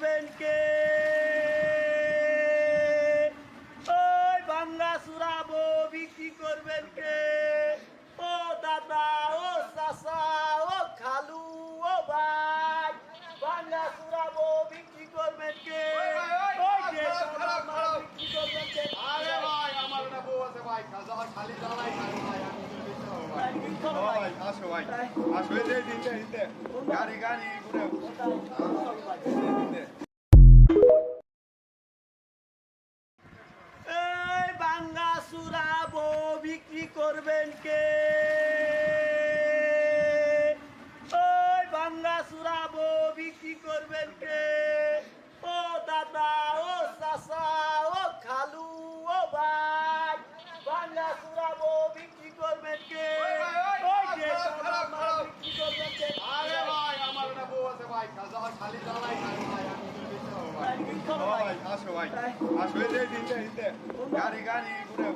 করবেন কে? ওই ভাঙ্গা চূড়া বউ বিক্রি করবেন কে? ও দাদা, ও চাচা, ও খালু, ও ভাই, ভাঙ্গা চূড়া বউ বিক্রি করবেন কে? ওই যে খারাপ বিক্রি করবেন কে? আরে ভাই আমার একটা বউ আছে ভাই খালি জ্বালাই খালি ভাই আমি ভাই আসো ভাই আসো এই যে দিতে গাড়ি ঘুরে এই ভাঙ্গা চূড়া বউ বিক্রি করবেন কে? ওই ভাঙ্গা চূড়া বউ বিক্রি করবেন কে? ও দাদা, ও চাচা, ও খালু, ও ভাই, ভাঙ্গা চূড়া বউ বিক্রি করবেন কে? ওই যে খারাপ বিক্রি করবেন কে? আরে ভাই আমার একটা বউ আছে ভাই খালি জ্বালাই খালি ভাই আমি ভাই আসো ভাই আসো এই যে দিতে গাড়ি ঘুরে